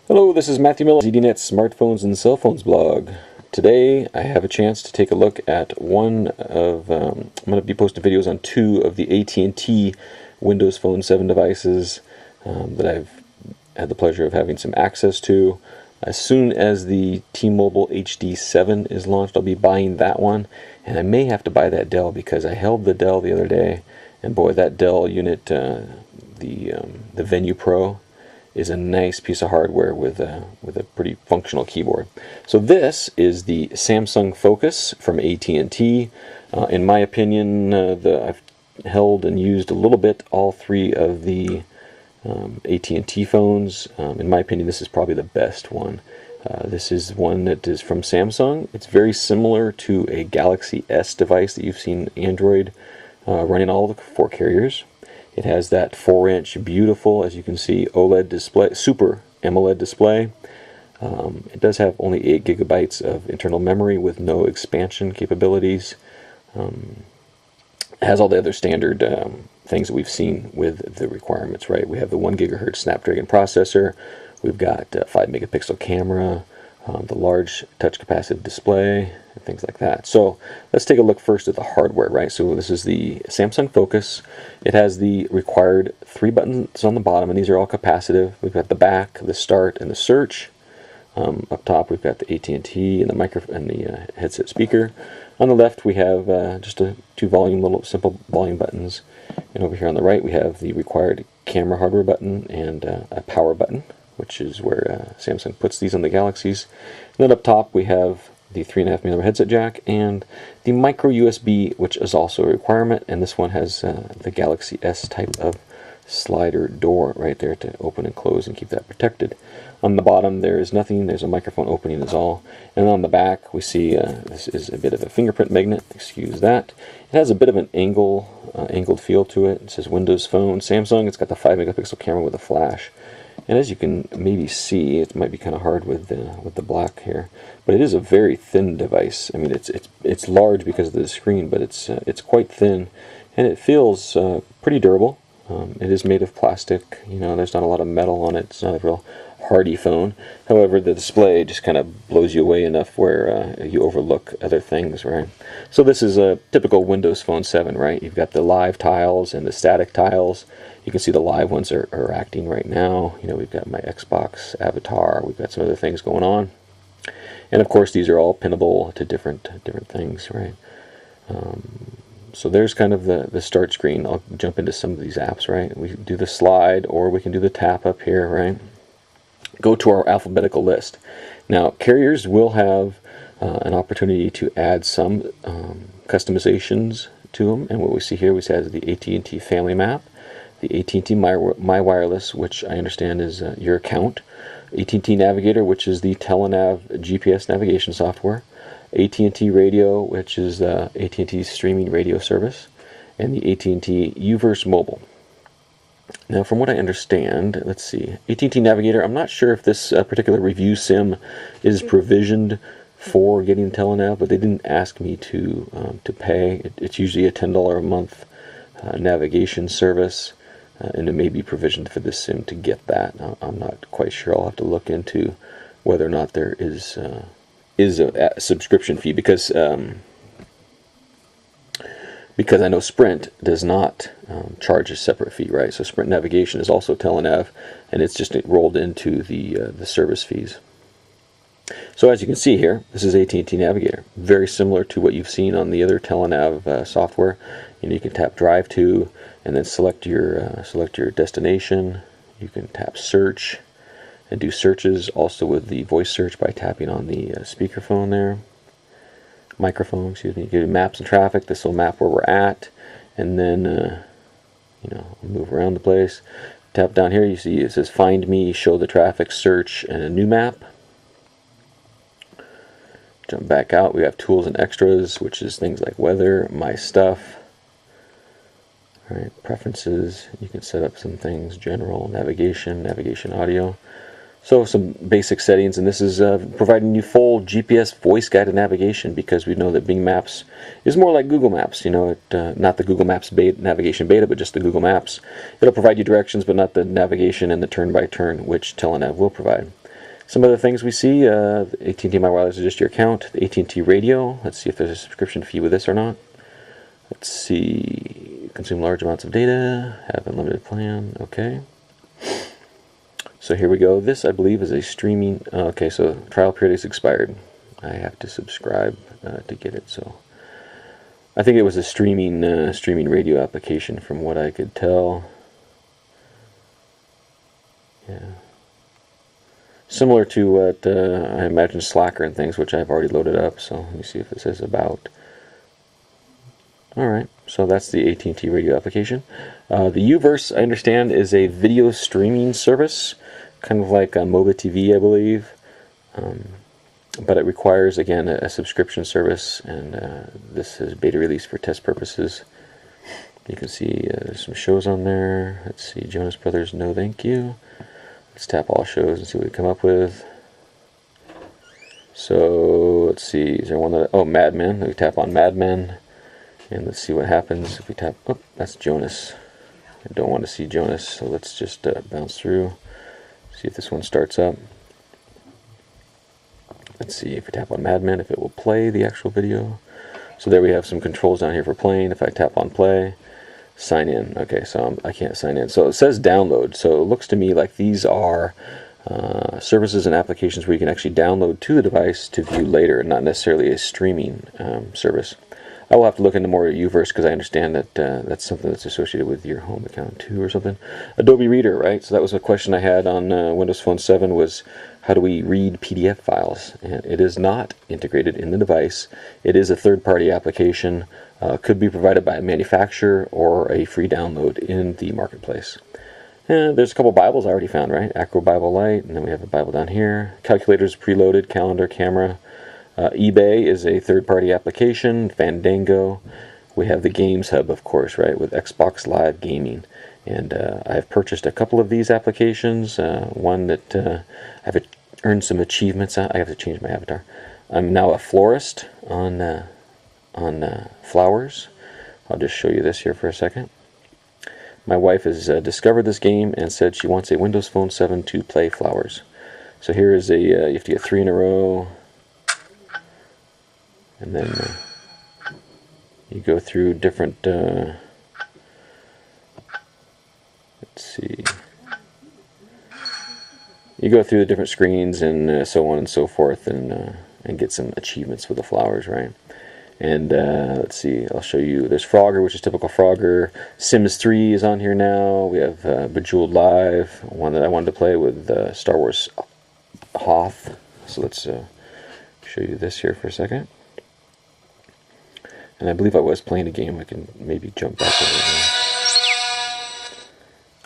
Hello, this is Matthew Miller, ZDNet's Smartphones and Cell Phones blog. Today I have a chance to take a look at one of, I'm going to be posting videos on two of the AT&T Windows Phone 7 devices that I've had the pleasure of having some access to. As soon as the T-Mobile HD7 is launched, I'll be buying that one, and I may have to buy that Dell because I held the Dell the other day, and boy, that Dell unit, the Venue Pro, is a nice piece of hardware with a pretty functional keyboard. So this is the Samsung Focus from AT&T. In my opinion, I've held and used a little bit all three of the AT&T phones. In my opinion, this is probably the best one. This is one that is from Samsung. It's very similar to a Galaxy S device that you've seen Android running all the four carriers. It has that 4-inch beautiful, as you can see, OLED display, Super AMOLED display. It does have only 8 gigabytes of internal memory with no expansion capabilities. It has all the other standard things that we've seen with the requirements, right? We have the 1 gigahertz Snapdragon processor. We've got 5 megapixel camera, the large touch capacitive display, and things like that. So let's take a look first at the hardware, right? So this is the Samsung Focus. It has the required 3 buttons on the bottom, and these are all capacitive. We've got the back, the start, and the search. Up top, we've got the AT&T and the microphone and the headset speaker. On the left, we have just two little simple volume buttons, and over here on the right, we have the required camera hardware button and a power button, which is where Samsung puts these on the Galaxies. And then up top, we have the 3.5mm headset jack and the micro USB, which is also a requirement. And this one has the Galaxy S type of slider door right there to open and close and keep that protected. On the bottom, there is nothing. There's a microphone opening is all. And on the back, we see this is a bit of a fingerprint magnet. Excuse that. It has a bit of an angled feel to it. It says Windows Phone Samsung. It's got the 5 megapixel camera with a flash. And as you can maybe see, it might be kind of hard with the black here, but it is a very thin device. I mean, it's large because of the screen, but it's quite thin, and it feels pretty durable. It is made of plastic. You know, there's not a lot of metal on it. It's not a real hardy phone. However, the display just kind of blows you away enough where you overlook other things, right? So this is a typical Windows Phone 7, right? You've got the live tiles and the static tiles. You can see the live ones are acting right now. You know, we've got my Xbox avatar. We've got some other things going on. And of course, these are all pinnable to different things, right? So there's kind of the start screen. I'll jump into some of these apps, right? We can do the slide, or we can do the tap up here, right? Go to our alphabetical list. Now, carriers will have an opportunity to add some customizations to them. And what we see here, we have the AT&T Family Map, the AT&T My Wireless, which I understand is your account, AT&T Navigator, which is the Telenav GPS navigation software, AT&T Radio, which is AT&T's streaming radio service, and the AT&T UVerse Mobile. Now, from what I understand, let's see, AT&T Navigator, I'm not sure if this particular review sim is provisioned for getting Telenav, but they didn't ask me to pay. It's usually a $10 a month navigation service, and it may be provisioned for this sim to get that. Now, I'm not quite sure. I'll have to look into whether or not there is a subscription fee, because I know Sprint does not charge a separate fee, right? So Sprint Navigation is also Telenav, and it's just rolled into the service fees. So as you can see here, this is AT&T Navigator, very similar to what you've seen on the other Telenav software. You know, you can tap Drive to, and then select your destination. You can tap Search and do searches, also with the voice search by tapping on the speakerphone there. Microphone, excuse me. You can do maps and traffic. This will map where we're at, and then you know, move around the place. Tap down here. You see it says Find Me, Show the Traffic, Search, and a new map. Jump back out. We have Tools and Extras, which is things like Weather, My Stuff. All right, Preferences. You can set up some things. General, Navigation, Navigation Audio. So some basic settings, and this is providing you full GPS voice guided navigation, because we know that Bing Maps is more like Google Maps. You know, not the Google Maps navigation beta, but just the Google Maps. It'll provide you directions, but not the navigation and the turn-by-turn, which Telenav will provide. Some other things we see, the AT&T My Wireless Adjust Your Account, the AT&T Radio. Let's see if there's a subscription fee with this or not. Let's see, consume large amounts of data, have unlimited plan, okay. So here we go. This, I believe, is a streaming, okay, so trial period is expired. I have to subscribe to get it, so. I think it was a streaming radio application from what I could tell. Yeah. Similar to what I imagine Slacker and things, which I've already loaded up, so let me see if it says about. Alright, so that's the AT&T radio application. The Uverse, I understand, is a video streaming service, kind of like a MOBA TV, I believe. But it requires, again, a subscription service, and this is beta release for test purposes. You can see there's some shows on there. Let's see, Jonas Brothers, no thank you. Let's tap all shows and see what we come up with. So, let's see, is there one that, oh, Mad Men. We tap on Mad Men. And let's see what happens if we tap, oh, that's Jonas. I don't want to see Jonas, so let's just bounce through. See if this one starts up. Let's see if we tap on Mad Men, if it will play the actual video. So there we have some controls down here for playing. If I tap on play, sign in. Okay, so I can't sign in. So it says download. So it looks to me like these are services and applications where you can actually download to the device to view later, not necessarily a streaming service. I will have to look into more Uverse because I understand that that's something that's associated with your home account too or something. Adobe Reader, right? So that was a question I had on Windows Phone 7 was how do we read PDF files? And it is not integrated in the device. It is a third-party application. Could be provided by a manufacturer or a free download in the marketplace. And there's a couple Bibles I already found, right? Acro Bible Lite, and then we have a Bible down here. Calculators, preloaded, calendar, camera. eBay is a third-party application. Fandango. We have the Games Hub, of course, right, with Xbox Live Gaming. And I've purchased a couple of these applications. One that I've earned some achievements at. I have to change my avatar. I'm now a florist on flowers. I'll just show you this here for a second. My wife has discovered this game and said she wants a Windows Phone 7 to play flowers. So here is a, you have to get 3 in a row. And then you go through different, let's see, you go through the different screens and so on and so forth and get some achievements with the flowers, right? And let's see, I'll show you, there's Frogger, which is typical Frogger. Sims 3 is on here now. We have Bejeweled Live, one that I wanted to play with Star Wars Hoth. So let's show you this here for a second. And I believe I was playing a game. I can maybe jump back into here.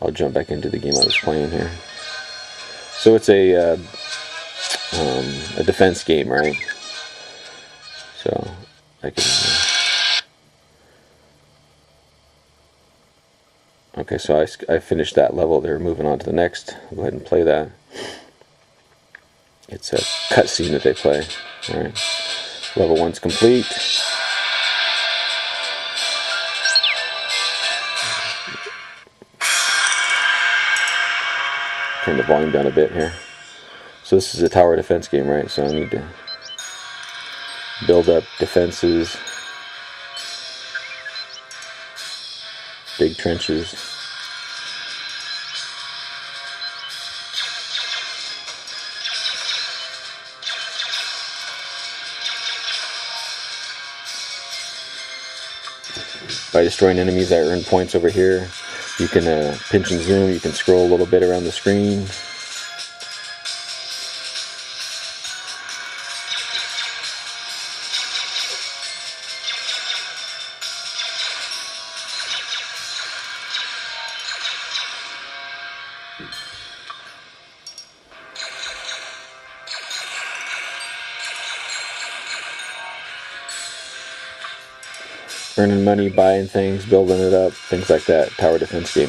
I'll jump back into the game I was playing here. So it's a defense game, right? So I can. Okay, so I finished that level. They're moving on to the next. I'll go ahead and play that. It's a cutscene that they play. All right, level 1's complete. Turn the volume down a bit here. So this is a tower defense game, right? So I need to build up defenses, big trenches. By destroying enemies, I earn points over here. You can pinch and zoom, you can scroll a little bit around the screen. Earning money, buying things, building it up, things like that. Tower defense game.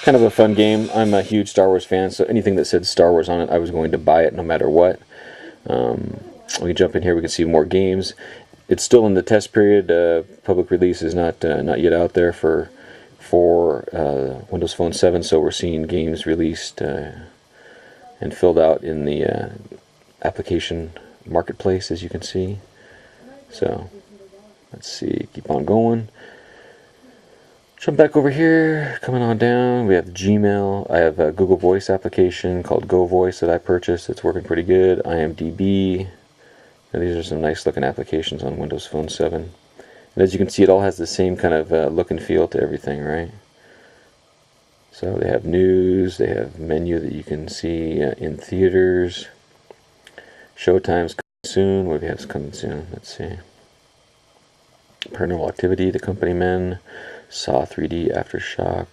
Kind of a fun game. I'm a huge Star Wars fan, so anything that said Star Wars on it, I was going to buy it no matter what. We can jump in here, we can see more games. It's still in the test period. Public release is not yet out there for Windows Phone 7, so we're seeing games released and filled out in the application marketplace, as you can see. So let's see, keep on going. Jump back over here, coming on down, we have Gmail. I have a Google Voice application called Go Voice that I purchased. It's working pretty good. IMDb. And these are some nice looking applications on Windows Phone 7. And as you can see, it all has the same kind of look and feel to everything, right? So they have news, they have menu that you can see in theaters. Showtime's coming soon. What do we have coming soon? Let's see. Paranormal Activity, The Company Men, Saw 3D, Aftershock.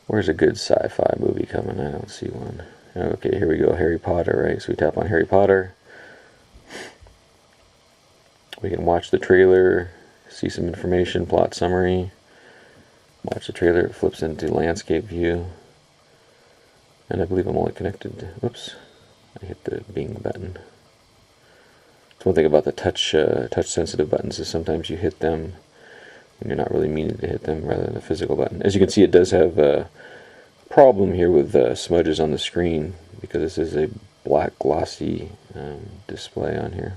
Where's a good sci-fi movie coming? I don't see one. Okay, here we go. Harry Potter, right? So we tap on Harry Potter. We can watch the trailer, see some information, plot summary. Watch the trailer, it flips into landscape view. And I believe I'm only connected. Whoops, I hit the Bing button. That's one thing about the touch-sensitive buttons is sometimes you hit them when you're not really meaning to hit them rather than a physical button. As you can see, it does have a problem here with smudges on the screen because this is a black glossy display on here.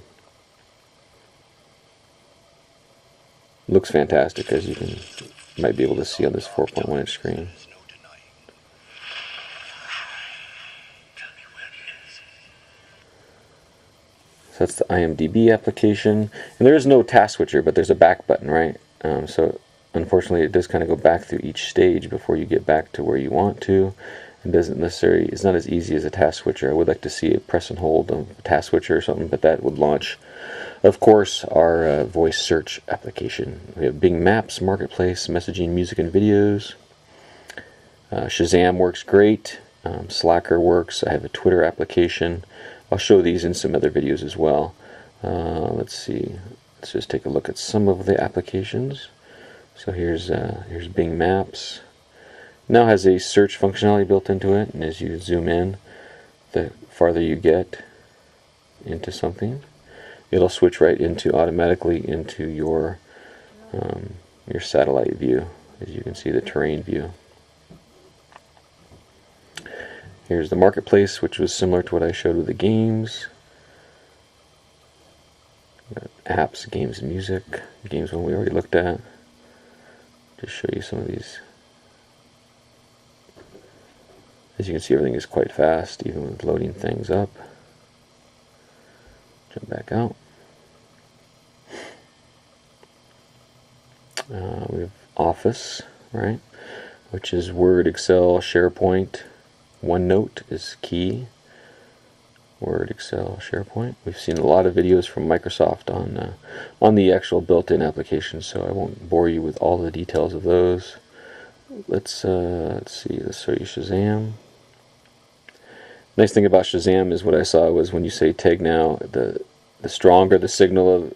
Looks fantastic, as you might be able to see on this 4.1 inch screen. So that's the IMDb application, and there is no task switcher, but there's a back button, right? So unfortunately, it does kind of go back through each stage before you get back to where you want to. It doesn't necessarily, it's not as easy as a task switcher. I would like to see a press and hold a task switcher or something, but that would launch, of course, our voice search application. We have Bing Maps, Marketplace, messaging, music, and videos. Shazam works great. Slacker works. I have a Twitter application. I'll show these in some other videos as well. Let's see. Let's just take a look at some of the applications. So here's Bing Maps. Now has a search functionality built into it, and as you zoom in, the farther you get into something, it'll switch right into automatically into your satellite view. As you can see, the terrain view. Here's the marketplace, which was similar to what I showed with the games. Apps, games, and music. Games one we already looked at. Just show you some of these. As you can see, everything is quite fast, even with loading things up. Jump back out. We have Office, right? Which is Word, Excel, SharePoint. OneNote is key. Word, Excel, SharePoint. We've seen a lot of videos from Microsoft on the actual built-in application, so I won't bore you with all the details of those. Let's see. Let's show you Shazam. Nice thing about Shazam is what I saw was when you say tag now, the stronger the signal of,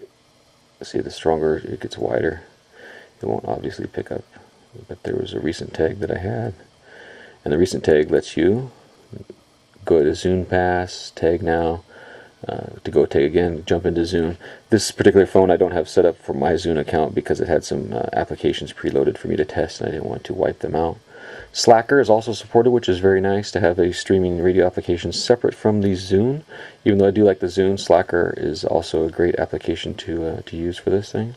see, the stronger it gets wider. It won't obviously pick up, but there was a recent tag that I had, and the recent tag lets you go to Zune Pass, tag now, to go tag again, jump into Zune. This particular phone I don't have set up for my Zune account because it had some applications preloaded for me to test, and I didn't want to wipe them out. Slacker is also supported, which is very nice to have a streaming radio application separate from the Zune. Even though I do like the Zune, Slacker is also a great application to use for this thing.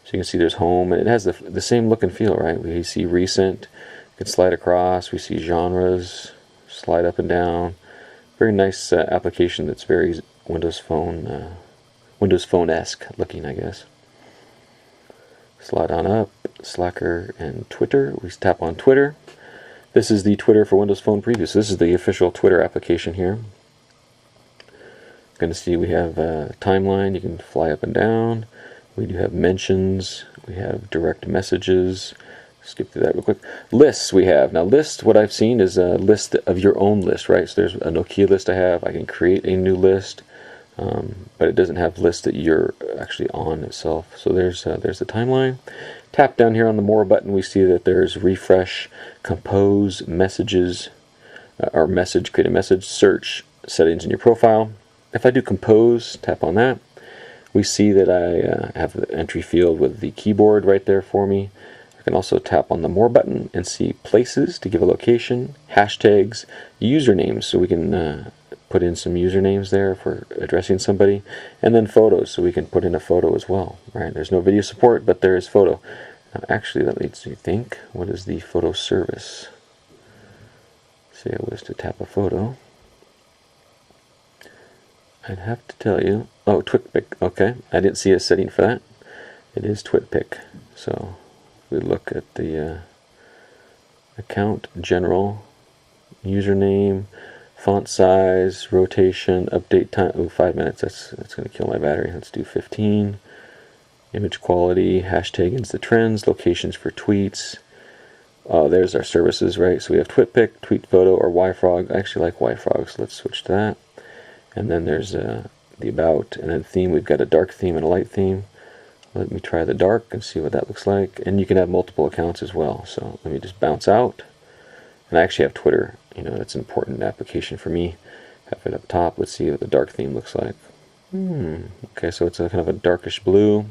So you can see there's home, and it has the same look and feel, right? We see recent, you can slide across, we see genres, slide up and down. Very nice application that's very Windows Phone-esque looking, I guess. Slide on up, Slacker and Twitter. We tap on Twitter. This is the Twitter for Windows Phone preview. So this is the official Twitter application here. Going to see we have timeline. You can fly up and down. We do have mentions. We have direct messages. Skip through that real quick. Lists we have. Now lists, what I've seen is a list of your own list, right? So there's a Nokia list I have. I can create a new list, but it doesn't have lists that you're actually on itself. So there's the timeline. Tap down here on the More button. We see that there's refresh, compose, messages, or message, create a message, search, settings in your profile. If I do compose, tap on that. We see that I have the entry field with the keyboard right there for me. I can also tap on the More button and see places to give a location, hashtags, usernames, so we can put in some usernames there for addressing somebody, and then photos, so we can put in a photo as well. Right? There's no video support, but there is photo. Actually, that leads me to think, what is the photo service? Say I was to tap a photo. I'd have to tell you, oh, TwitPic, okay, I didn't see a setting for that. It is TwitPic, so we look at the account, general, username, font size, rotation, update time, oh, 5 minutes, that's going to kill my battery. Let's do 15. Image quality, hashtag Insta trends, locations for tweets. There's our services, right? So we have TwitPic, Tweet Photo, or YFrog. I actually like YFrog, so let's switch to that. And then there's the about, and then theme. We've got a dark theme and a light theme. Let me try the dark and see what that looks like. And you can have multiple accounts as well. So let me just bounce out. And I actually have Twitter. You know, that's an important application for me. Have it up top. Let's see what the dark theme looks like. Okay, so it's a kind of a darkish blue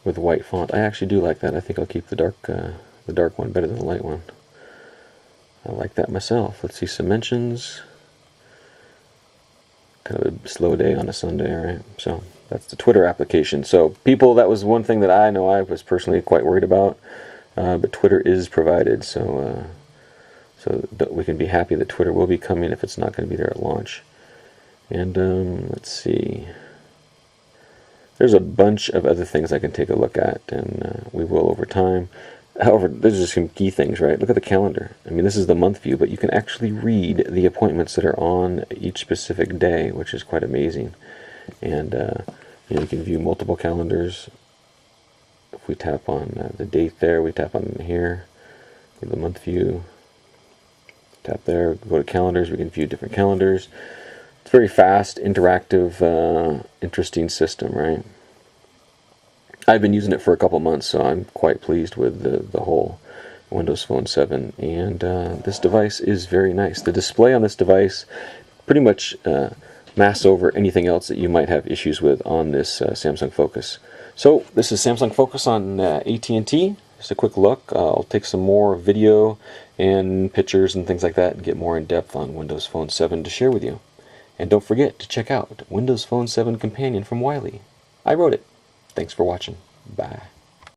with white font. I actually do like that. I think I'll keep the dark one better than the light one. I like that myself. Let's see some mentions. Kind of a slow day on a Sunday, right? So that's the Twitter application. So people, that was one thing that I know I was personally quite worried about. But Twitter is provided, so we can be happy that Twitter will be coming if it's not going to be there at launch. And let's see. There's a bunch of other things I can take a look at, and we will over time. However, there's just some key things, right? Look at the calendar. I mean, this is the month view, but you can actually read the appointments that are on each specific day, which is quite amazing. And you know, you can view multiple calendars. If we tap on the date there, we tap on here, go to the month view, tap there, go to calendars, we can view different calendars. It's very fast, interactive, interesting system, right? I've been using it for a couple months, so I'm quite pleased with the whole Windows Phone 7. And this device is very nice. The display on this device pretty much masks over anything else that you might have issues with on this Samsung Focus. So this is Samsung Focus on AT&T. Just a quick look. I'll take some more video and pictures and things like that and get more in depth on Windows Phone 7 to share with you. And don't forget to check out Windows Phone 7 Companion from Wiley. I wrote it. Thanks for watching. Bye.